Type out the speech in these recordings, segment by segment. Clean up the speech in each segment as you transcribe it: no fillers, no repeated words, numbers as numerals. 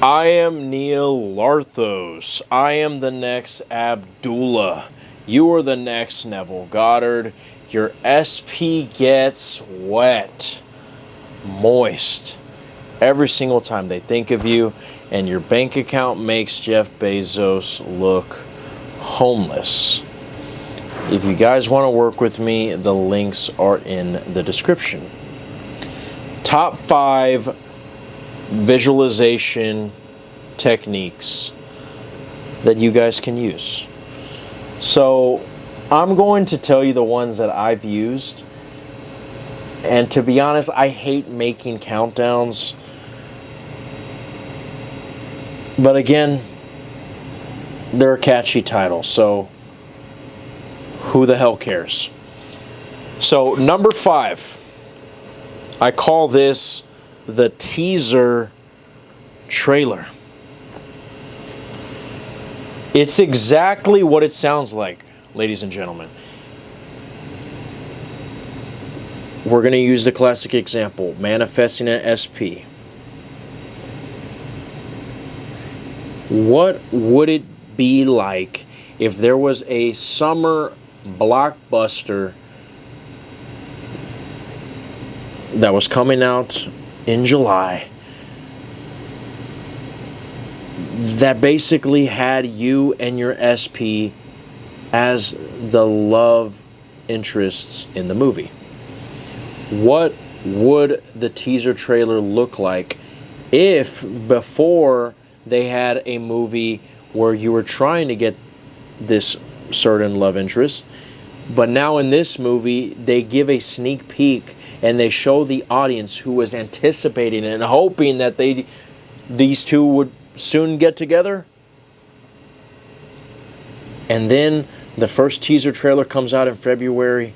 I am Neil Larthos. I am the next Abdullah. You are the next Neville Goddard. Your SP gets wet, moist, every single time they think of you, and your bank account makes Jeff Bezos look homeless. If you guys want to work with me, the links are in the description. Top 5 visualization techniques that you guys can use. So I'm going to tell you the ones that I've used, and to be honest, I hate making countdowns, but again, they're a catchy title, so who the hell cares? So number 5, I call this the teaser trailer. It's exactly what it sounds like, ladies and gentlemen. We're going to use the classic example, manifesting an SP. What would it be like if there was a summer blockbuster that was coming out in July that basically had you and your SP as the love interests in the movie? What would the teaser trailer look like if before they had a movie where you were trying to get this certain love interest, but now in this movie they give a sneak peek and they show the audience who was anticipating and hoping that these two would soon get together? And then the first teaser trailer comes out in February.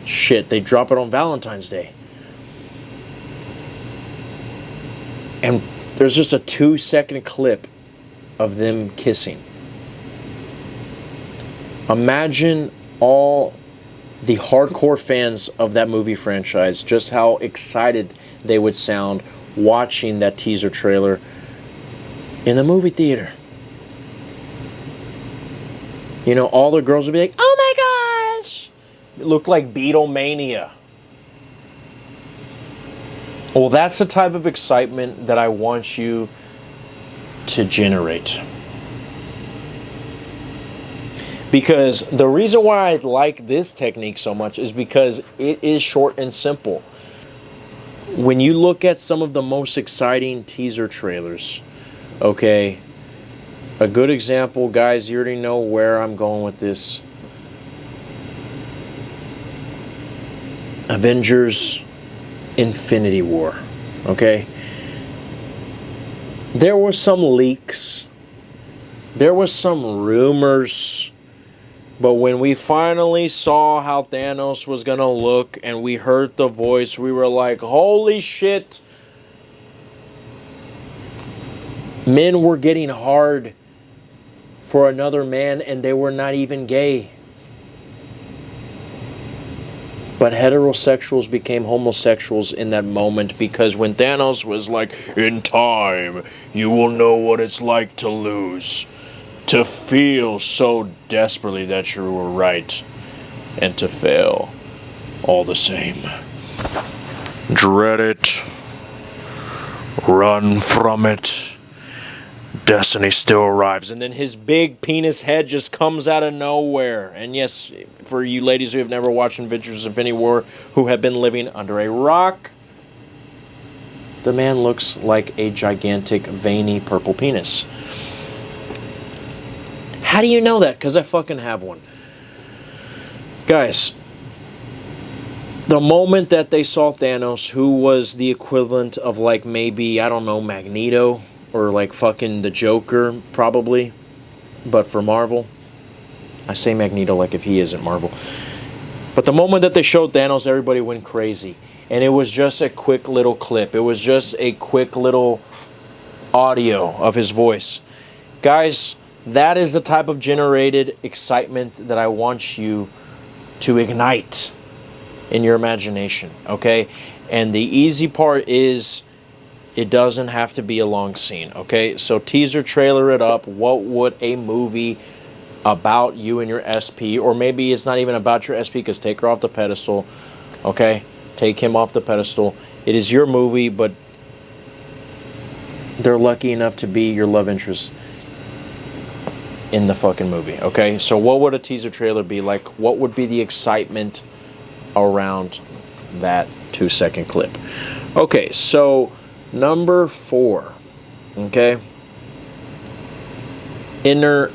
Shit, they drop it on Valentine's Day. And there's just a 2-second clip of them kissing. Imagine all the hardcore fans of that movie franchise, just how excited they would sound watching that teaser trailer in the movie theater. You know, all the girls would be like, oh my gosh! It looked like Beatlemania. Well, that's the type of excitement that I want you to generate. Because the reason why I like this technique so much is because it is short and simple. When you look at some of the most exciting teaser trailers, okay, a good example, guys, you already know where I'm going with this. Avengers Infinity War, okay? There were some leaks. There were some rumors. But when we finally saw how Thanos was going to look and we heard the voice, we were like, holy shit. Men were getting hard for another man and they were not even gay. But heterosexuals became homosexuals in that moment, because when Thanos was like, in time, you will know what it's like to lose. To feel so desperately that you were right, and to fail all the same. Dread it. Run from it. Destiny still arrives. And then his big penis head just comes out of nowhere. And yes, for you ladies who have never watched Avengers Infinity War, who have been living under a rock, the man looks like a gigantic, veiny, purple penis. How do you know that? Because I fucking have one. Guys, the moment that they saw Thanos, who was the equivalent of like maybe, I don't know, Magneto, or like fucking the Joker, probably, but for Marvel. I say Magneto like if he isn't Marvel. But the moment that they showed Thanos, everybody went crazy. And it was just a quick little clip. It was just a quick little audio of his voice. Guys, that is the type of generated excitement that I want you to ignite in your imagination, okay? And the easy part is It doesn't have to be a long scene, okay? So teaser trailer it up. What would a movie about you and your SP, or maybe it's not even about your SP, because take her off the pedestal, okay? Take him off the pedestal. It is your movie, but they're lucky enough to be your love interest in the fucking movie, okay? So what would a teaser trailer be like? What would be the excitement around that 2-second clip? Okay, so number 4, okay? Inner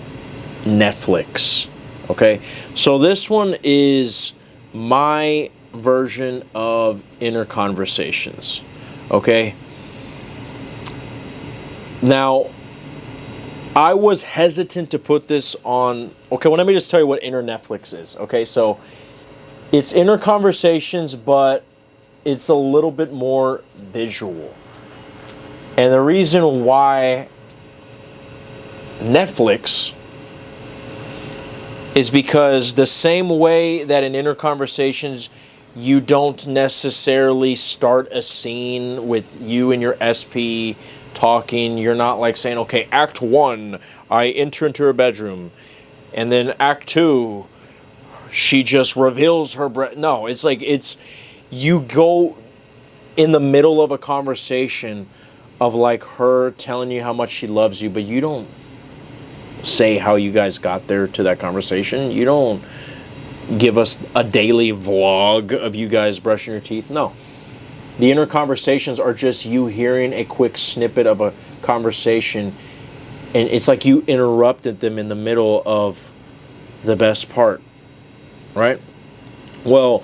Netflix, okay? So this one is my version of Inner Conversations, okay? Now, I was hesitant to put this on. Okay, well, let me just tell you what Inner Netflix is, okay? So it's Inner Conversations, but it's a little bit more visual. And the reason why Netflix is because the same way that in Inner Conversations, you don't necessarily start a scene with you and your SP talking. You're not like saying, okay, act 1, I enter into her bedroom. And then act 2, she just reveals her breath. No, it's like, you go in the middle of a conversation of like her telling you how much she loves you, but you don't say how you guys got there to that conversation. You don't give us a daily vlog of you guys brushing your teeth. No. The Inner Conversations are just you hearing a quick snippet of a conversation, and it's like you interrupted them in the middle of the best part, right? Well,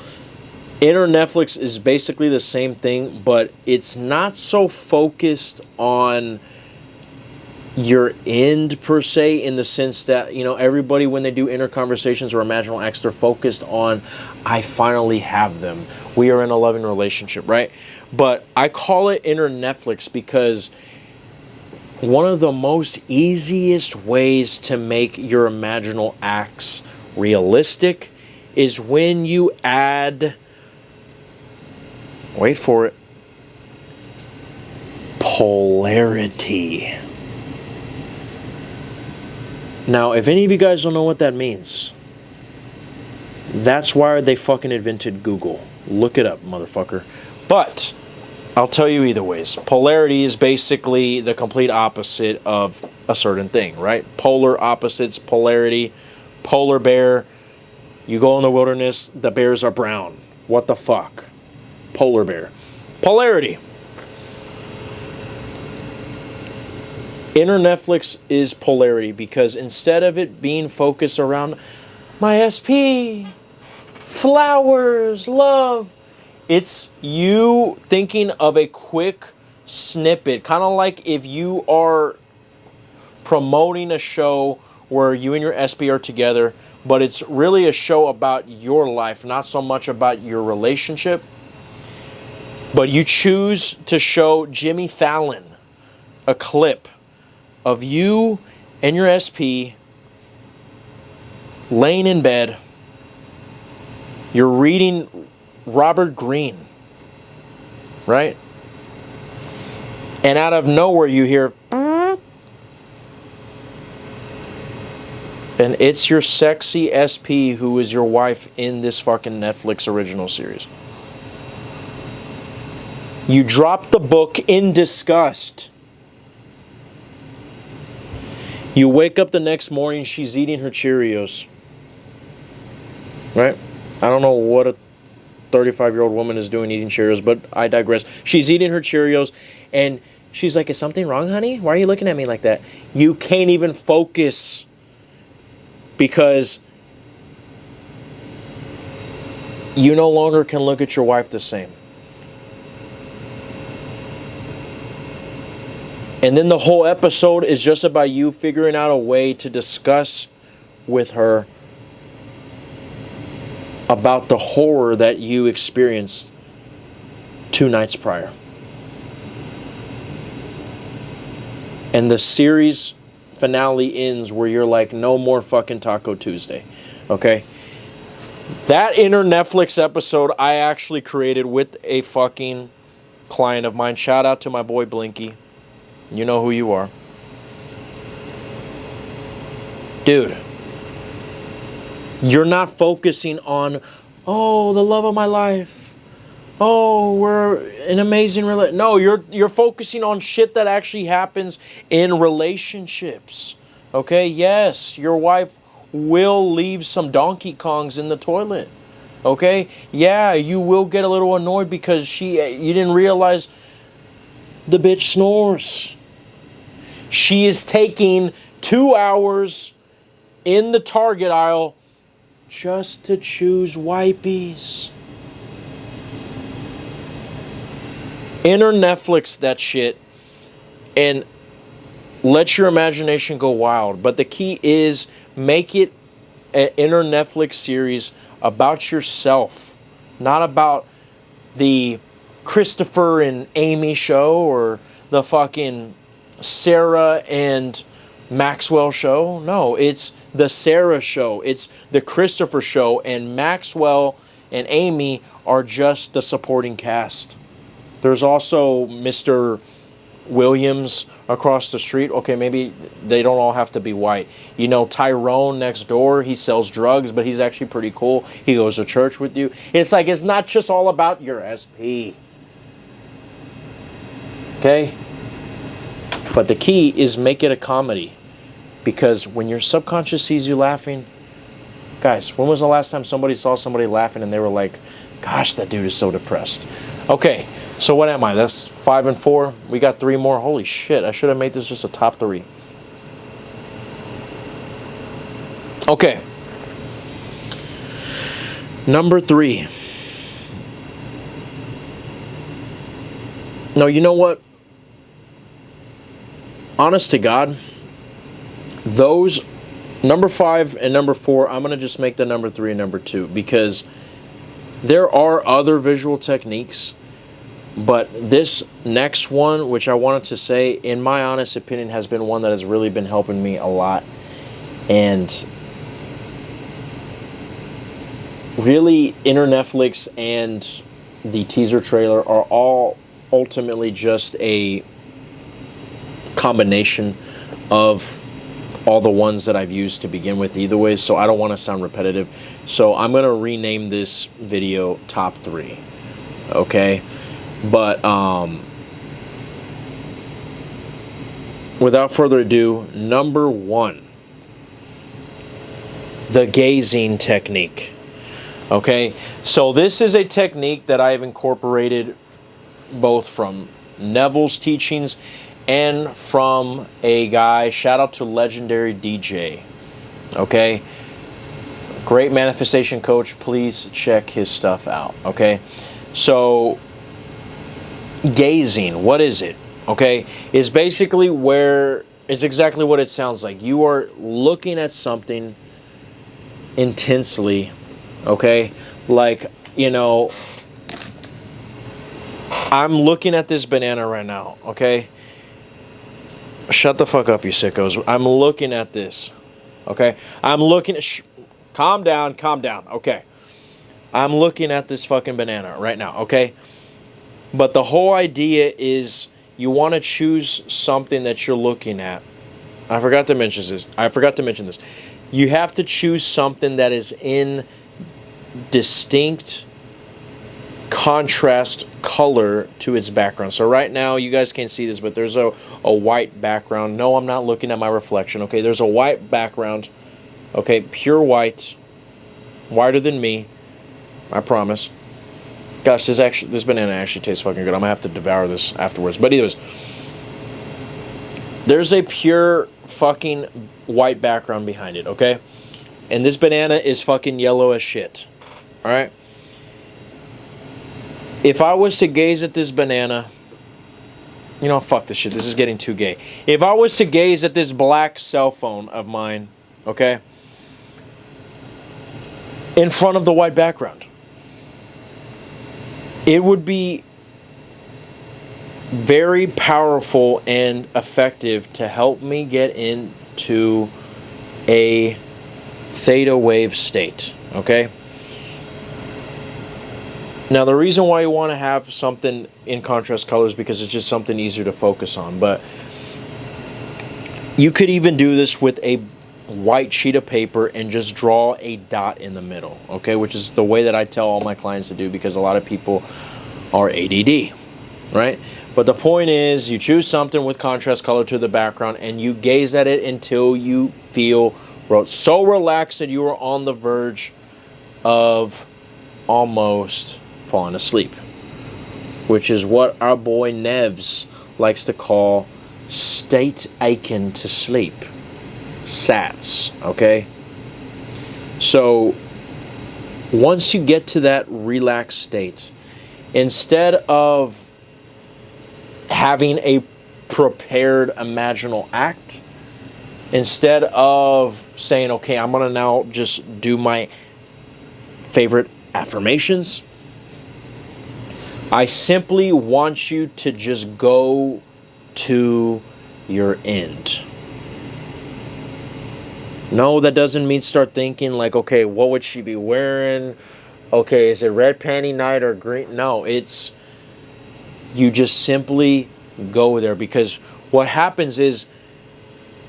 Inner Netflix is basically the same thing, but it's not so focused on your end per se, in the sense that, you know, everybody when they do Inner Conversations or Imaginal Acts, they're focused on, I finally have them, we are in a loving relationship, right? But I call it Inner Netflix because one of the most easiest ways to make your imaginal acts realistic is when you add, wait for it, polarity. Now, if any of you guys don't know what that means, that's why they fucking invented Google. Look it up, motherfucker. But I'll tell you either ways. Polarity is basically the complete opposite of a certain thing, right? Polar opposites, polarity. Polar bear, you go in the wilderness, the bears are brown. What the fuck? Polar bear. Polarity. Inner Netflix is polarity, because instead of it being focused around my SP, flowers, love, it's you thinking of a quick snippet, kind of like if you are promoting a show where you and your SP are together, but it's really a show about your life, not so much about your relationship. But you choose to show Jimmy Fallon a clip of you and your SP laying in bed. You're reading Robert Greene, right? And out of nowhere you hear, and it's your sexy SP who is your wife in this fucking Netflix original series. You drop the book in disgust. You wake up the next morning, she's eating her Cheerios. Right? I don't know what a 35-year-old woman is doing eating Cheerios, but I digress. She's eating her Cheerios, and she's like, is something wrong, honey? Why are you looking at me like that? You can't even focus because you no longer can look at your wife the same. And then the whole episode is just about you figuring out a way to discuss with her about the horror that you experienced 2 nights prior. And the series finale ends where you're like, no more fucking Taco Tuesday. Okay? That Inner Netflix episode I actually created with a fucking client of mine. Shout out to my boy Blinky. You know who you are. Dude, you're not focusing on, oh, the love of my life. Oh, we're an amazing relationship. No, you're focusing on shit that actually happens in relationships. Okay? Yes, your wife will leave some Donkey Kongs in the toilet. Okay? Yeah, you will get a little annoyed because you didn't realize the bitch snores. She is taking 2 hours in the Target aisle just to choose wipies. Enter Netflix that shit and let your imagination go wild. But the key is make it an inner Netflix series about yourself, not about the Christopher and Amy show or the fucking Sarah and Maxwell show. No, it's the Sarah show. It's the Christopher show, and Maxwell and Amy are just the supporting cast. There's also Mr. Williams across the street. Okay, maybe they don't all have to be white. You know, Tyrone next door, he sells drugs, but he's actually pretty cool. He goes to church with you. It's like, it's not just all about your SP. Okay? But the key is make it a comedy. Because when your subconscious sees you laughing, guys, when was the last time somebody saw somebody laughing and they were like, gosh, that dude is so depressed? Okay, so what am I? That's 5 and 4. We got 3 more. Holy shit, I should have made this just a top 3. Okay. Number 3. No, you know what? Honest to God, those number 5 and number 4, I'm going to just make the number 3 and number 2 because there are other visual techniques, but this next one, which I wanted to say, in my honest opinion, has been one that has really been helping me a lot. And really, Inner Netflix and the teaser trailer are all ultimately just a combination of all the ones that I've used to begin with either way, so I don't want to sound repetitive. So I'm going to rename this video Top 3. Okay? But without further ado, number 1, the gazing technique. Okay? So this is a technique that I've incorporated both from Neville's teachings and from a guy, shout out to Legendary DJ. Okay? Great manifestation coach. Please check his stuff out. Okay? So, gazing, what is it? Okay? It's basically where, it's exactly what it sounds like. You are looking at something intensely. Okay? Like, you know, I'm looking at this banana right now. Okay? Shut the fuck up, you sickos. I'm looking at this. Okay? I'm looking at... calm down, calm down. Okay. I'm looking at this fucking banana right now. Okay? But the whole idea is you want to choose something that you're looking at. I forgot to mention this. You have to choose something that is in distinct contrast color to its background. So right now, you guys can't see this, but there's a white background. No, I'm not looking at my reflection. Okay, there's a white background. Okay, pure white. Whiter than me. I promise. Gosh, this banana actually tastes fucking good. I'm gonna have to devour this afterwards. But anyways, there's a pure fucking white background behind it, okay? And this banana is fucking yellow as shit. Alright? If I was to gaze at this banana, you know, fuck this shit. This is getting too gay. If I was to gaze at this black cell phone of mine, okay, in front of the white background, it would be very powerful and effective to help me get into a theta wave state, okay? Now, the reason why you want to have something in contrast colors because it's just something easier to focus on. But you could even do this with a white sheet of paper and just draw a dot in the middle, okay? Which is the way that I tell all my clients to do because a lot of people are ADD, right? But the point is you choose something with contrast color to the background and you gaze at it until you feel so relaxed that you are on the verge of almost falling asleep, which is what our boy Nevs likes to call state aching to sleep. SATS, okay? So once you get to that relaxed state, instead of having a prepared imaginal act, instead of saying, okay, I'm gonna now just do my favorite affirmations, I simply want you to just go to your end. No, that doesn't mean start thinking like, okay, what would she be wearing? Okay, is it red panty night or green? No, it's you just simply go there because what happens is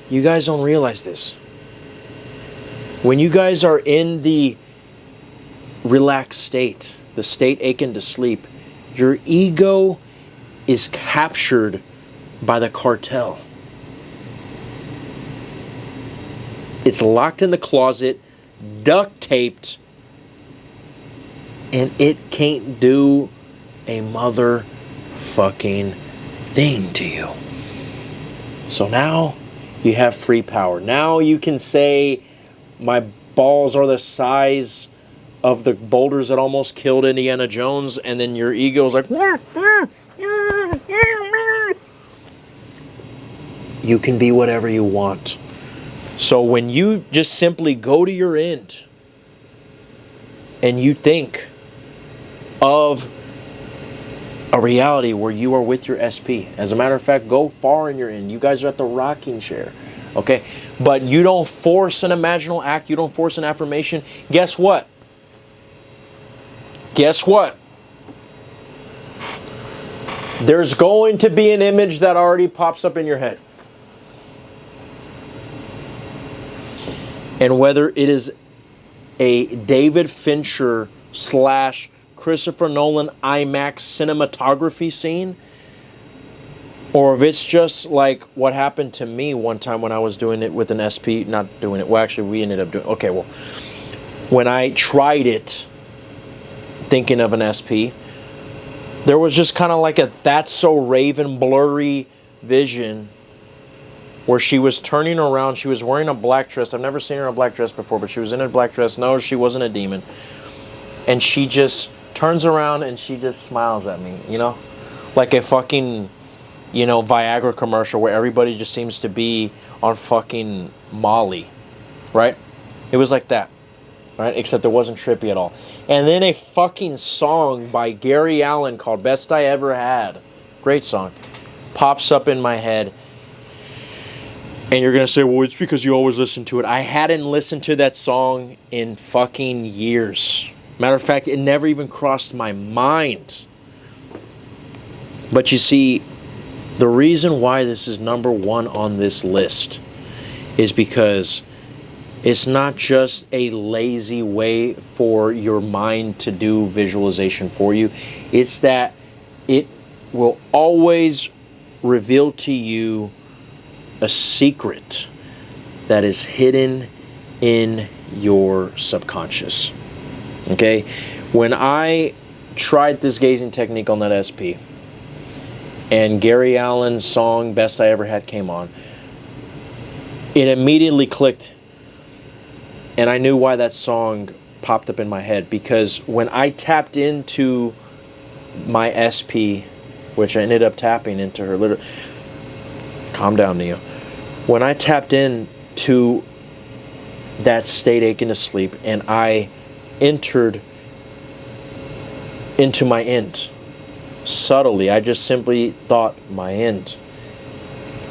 you guys don't realize this. When you guys are in the relaxed state, the state aching to sleep, your ego is captured by the cartel. It's locked in the closet, duct taped, and it can't do a motherfucking thing to you. So now you have free power. Now you can say, my balls are the size of the boulders that almost killed Indiana Jones, and then your ego's like, you can be whatever you want. So when you just simply go to your end and you think of a reality where you are with your SP. As a matter of fact, go far in your end. You guys are at the rocking chair. Okay? But you don't force an imaginal act. You don't force an affirmation. Guess what? Guess what? There's going to be an image that already pops up in your head. And whether it is a David Fincher / Christopher Nolan IMAX cinematography scene, or if it's just like what happened to me one time when I was doing it with an SP, not doing it, well actually we ended up doing, okay, well, when I tried it, thinking of an SP, there was just kind of like a That's So Raven blurry vision where she was turning around. She was wearing a black dress. I've never seen her in a black dress before, but she was in a black dress. No, she wasn't a demon. And she just turns around and she just smiles at me, you know? Like a fucking, you know, Viagra commercial where everybody just seems to be on fucking Molly, right? It was like that, right? Except it wasn't trippy at all. And then a fucking song by Gary Allan called Best I Ever Had, great song, pops up in my head. And you're going to say, well, it's because you always listen to it. I hadn't listened to that song in fucking years. Matter of fact, it never even crossed my mind. But you see, the reason why this is number one on this list is because it's not just a lazy way for your mind to do visualization for you. It's that it will always reveal to you a secret that is hidden in your subconscious. Okay? When I tried this gazing technique on that SP and Gary Allan's song Best I Ever Had came on, it immediately clicked and I knew why that song popped up in my head, because when I tapped into my SP, which I ended up tapping into her literally, calm down, Neo. When I tapped in to that state aching to sleep and I entered into my end, subtly, I just simply thought my end.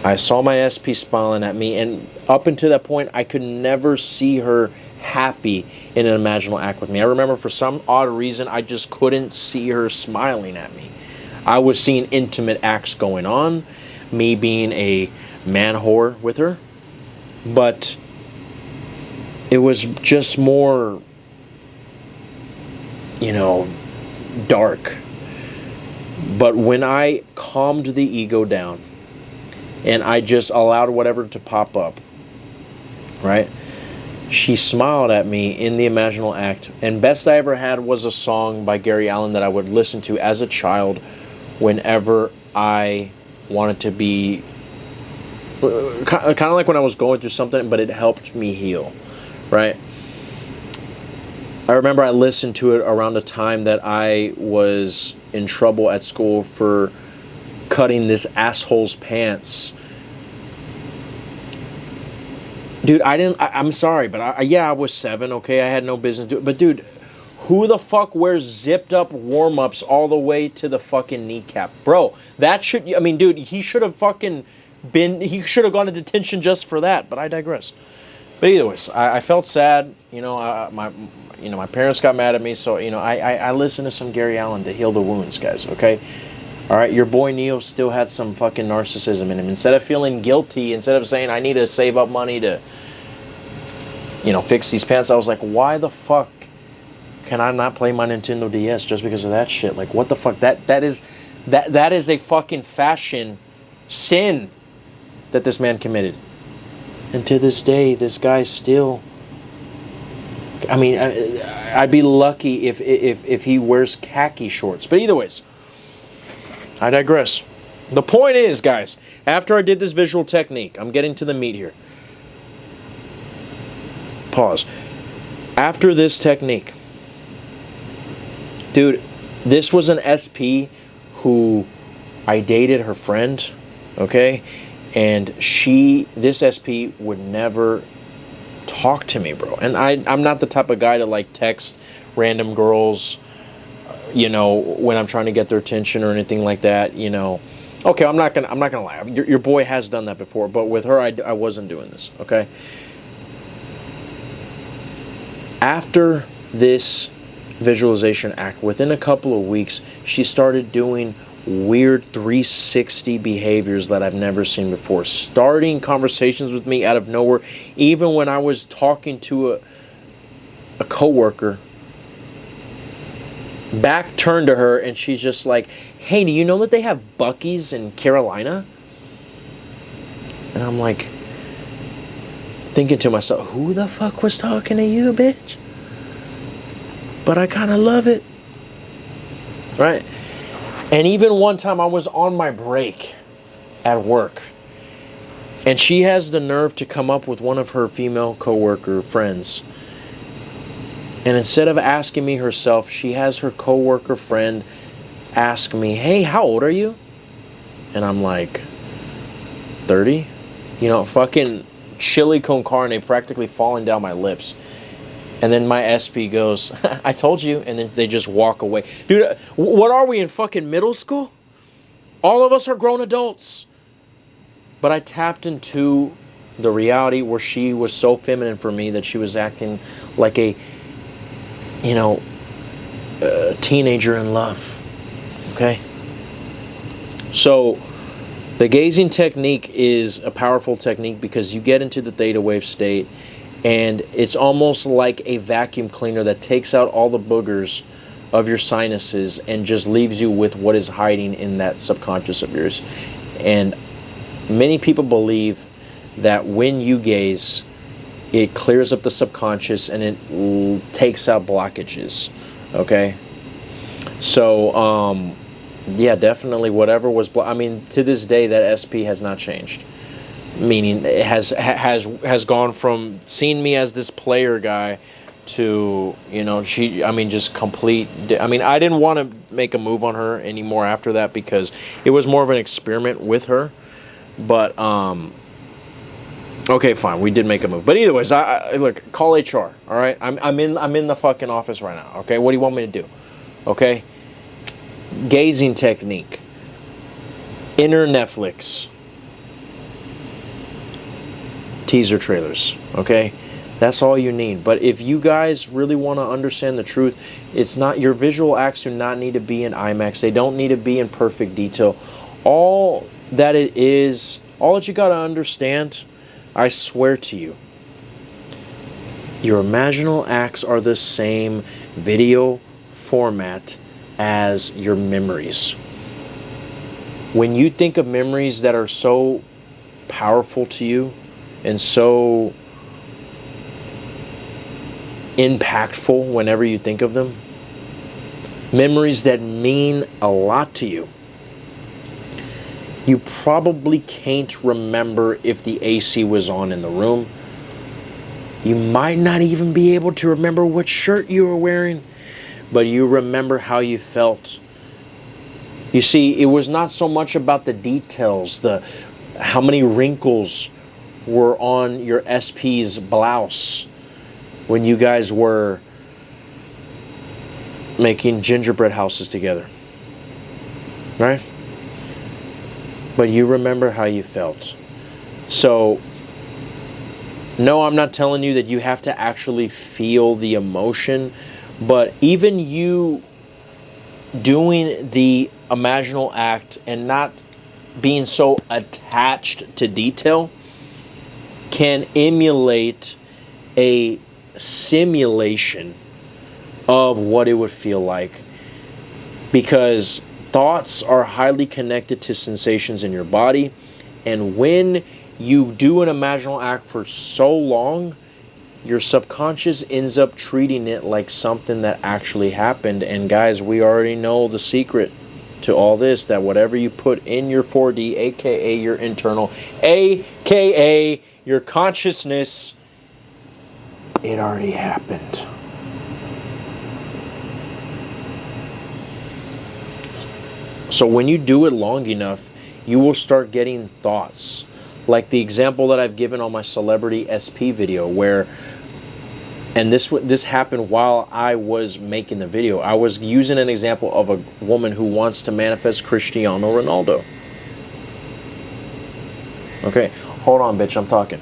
I saw my SP smiling at me, and up until that point, I could never see her happy in an imaginal act with me. I remember for some odd reason, I just couldn't see her smiling at me. I was seeing intimate acts going on, me being a man whore with her, but it was just more, you know, dark. But when I calmed the ego down and I just allowed whatever to pop up, right? She smiled at me in the imaginal act. And best I ever had was a song by Gary Allan that I would listen to as a child whenever I wanted to be, kind of like when I was going through something, but it helped me heal, right? I remember I listened to it around the time that I was in trouble at school for cutting this asshole's pants. Dude, I'm sorry, but I was 7, okay? I had no business doing it. But dude, who the fuck wears zipped up warm-ups all the way to the fucking kneecap? Bro, that should, I mean, dude, he should have gone to detention just for that, but I digress. But either ways, I felt sad, you know, my parents got mad at me, so, you know, I listened to some Gary Allan to heal the wounds, guys, okay? All right, your boy Neo still had some fucking narcissism in him. Instead of feeling guilty, instead of saying, I need to save up money to, you know, fix these pants, I was like, why the fuck can I not play my Nintendo DS just because of that shit? Like, what the fuck? That is a fucking fashion sin that this man committed. And to this day, this guy still, I mean, I'd be lucky if he wears khaki shorts. But either ways, I digress. The point is, guys, after I did this visual technique, I'm getting to the meat here. Pause. After this technique, dude, this was an SP who I dated her friend, okay? And this SP would never talk to me, bro. And I'm not the type of guy to like text random girls, you know, when I'm trying to get their attention or anything like that, you know. Okay, I'm not gonna lie. Your boy has done that before, but with her, I wasn't doing this. Okay. After this visualization act, within a couple of weeks, she started doing weird 360 behaviors that I've never seen before. Starting conversations with me out of nowhere, even when I was talking to a coworker. Back turned to her and she's just like, hey, do you know that they have Buc-ee's in Carolina? And I'm like, thinking to myself, who the fuck was talking to you, bitch? But I kind of love it. Right? And even one time I was on my break at work. And she has the nerve to come up with one of her female coworker friends. And instead of asking me herself, she has her coworker friend ask me, hey, how old are you? And I'm like, 30? You know, fucking chili con carne practically falling down my lips. And then my SP goes, I told you. And then they just walk away. Dude, what are we in fucking middle school? All of us are grown adults. But I tapped into the reality where she was so feminine for me that she was acting like a, you know, teenager in love. Okay? So, the gazing technique is a powerful technique because you get into the theta wave state and it's almost like a vacuum cleaner that takes out all the boogers of your sinuses and just leaves you with what is hiding in that subconscious of yours. And many people believe that when you gaze, it clears up the subconscious and it takes out blockages. Okay? So, yeah, definitely whatever was... I mean, to this day, that SP has not changed. Meaning, it has gone from seeing me as this player guy to, you know, just complete... I mean, I didn't want to make a move on her anymore after that because it was more of an experiment with her. But, okay, fine, we did make a move. But either ways, look, call HR, all right? I'm in the fucking office right now, okay? What do you want me to do? Okay? Gazing technique. Inner Netflix. Teaser trailers, okay? That's all you need. But if you guys really want to understand the truth, it's not, your visual acts do not need to be in IMAX. They don't need to be in perfect detail. All that it is, all that you got to understand, I swear to you, your imaginal acts are the same video format as your memories. When you think of memories that are so powerful to you and so impactful whenever you think of them, memories that mean a lot to you, you probably can't remember if the AC was on in the room. You might not even be able to remember what shirt you were wearing, but you remember how you felt. You see, it was not so much about the details, how many wrinkles were on your SP's blouse when you guys were making gingerbread houses together, right? But you remember how you felt. So, no, I'm not telling you that you have to actually feel the emotion, but even you doing the imaginal act and not being so attached to detail can emulate a simulation of what it would feel like, because thoughts are highly connected to sensations in your body, and when you do an imaginal act for so long, your subconscious ends up treating it like something that actually happened. And guys, we already know the secret to all this, that whatever you put in your 4D, aka your internal, aka your consciousness, it already happened. So when you do it long enough, you will start getting thoughts. Like the example that I've given on my celebrity SP video, where, and this happened while I was making the video. I was using an example of a woman who wants to manifest Cristiano Ronaldo. Okay, hold on, bitch, I'm talking.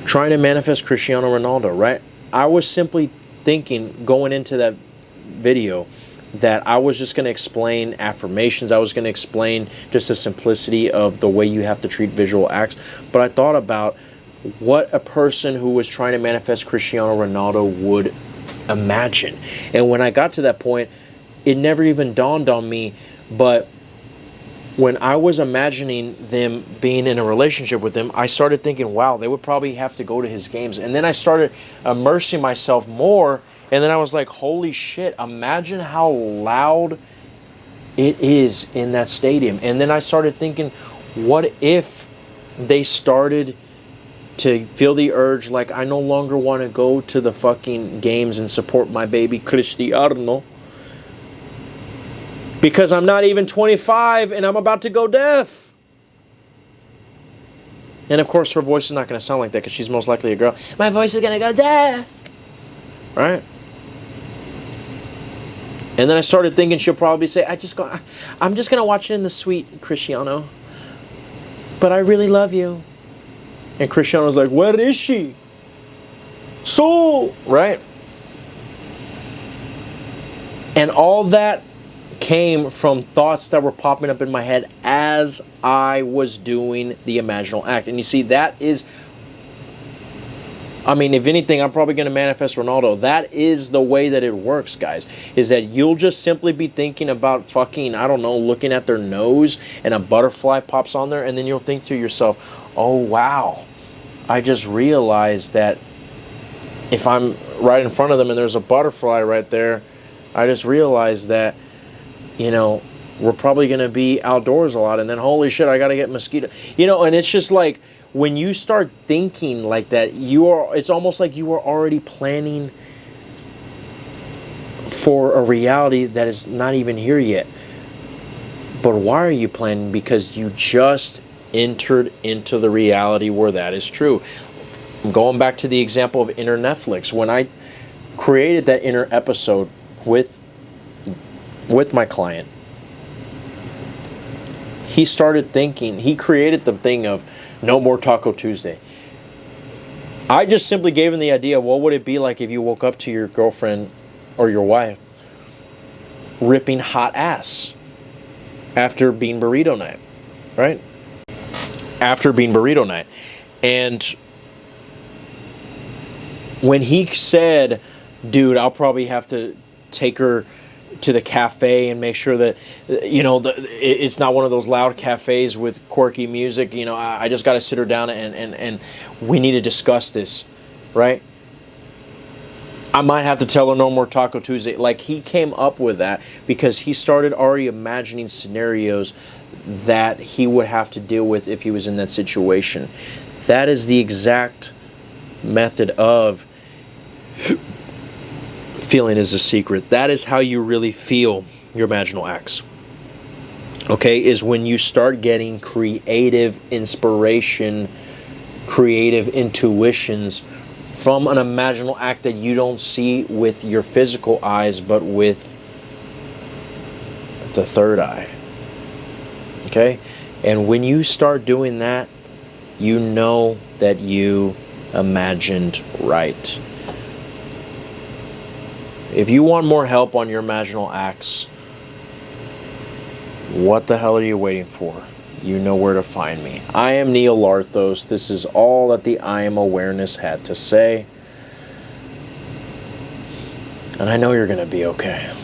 Trying to manifest Cristiano Ronaldo, right? I was simply thinking, going into that video, that I was just going to explain affirmations. I was going to explain just the simplicity of the way you have to treat visual acts. But I thought about what a person who was trying to manifest Cristiano Ronaldo would imagine. And when I got to that point, it never even dawned on me. But when I was imagining them being in a relationship with him, I started thinking, wow, they would probably have to go to his games. And then I started immersing myself more. And then I was like, holy shit, imagine how loud it is in that stadium. And then I started thinking, what if they started to feel the urge, like, I no longer want to go to the fucking games and support my baby Cristiano, because I'm not even 25 and I'm about to go deaf. And of course her voice is not going to sound like that, because she's most likely a girl. My voice is going to go deaf. Right? And then I started thinking she'll probably say, I'm just going to watch it in the suite, Cristiano. But I really love you. And Cristiano's like, where is she? So, right? And all that came from thoughts that were popping up in my head as I was doing the imaginal act. And you see, that is, I mean, if anything, I'm probably going to manifest Ronaldo. That is the way that it works, guys. Is that you'll just simply be thinking about fucking, I don't know, looking at their nose and a butterfly pops on there. And then you'll think to yourself, oh, wow. I just realized that if I'm right in front of them and there's a butterfly right there, I just realized that, you know, we're probably going to be outdoors a lot. And then, holy shit, I got to get mosquito. You know, and it's just like, when you start thinking like that, it's almost like you are already planning for a reality that is not even here yet. But why are you planning? Because you just entered into the reality where that is true. I'm going back to the example of Inner Netflix. When I created that inner episode with my client, he started thinking, he created the thing of no more Taco Tuesday. I just simply gave him the idea, what would it be like if you woke up to your girlfriend or your wife ripping hot ass after Bean Burrito Night, right? After Bean Burrito Night. And when he said, dude, I'll probably have to take her to the cafe and make sure that, it's not one of those loud cafes with quirky music. I just got to sit her down and we need to discuss this, right? I might have to tell her no more Taco Tuesday. Like, he came up with that because he started already imagining scenarios that he would have to deal with if he was in that situation. That is the exact method of feeling is a secret. That is how you really feel your imaginal acts. Okay, is when you start getting creative inspiration, creative intuitions from an imaginal act that you don't see with your physical eyes, but with the third eye. Okay? And when you start doing that, you know that you imagined right. If you want more help on your imaginal acts, what the hell are you waiting for? You know where to find me. I am Neil Larthos. This is all that the I Am Awareness had to say. And I know you're going to be okay.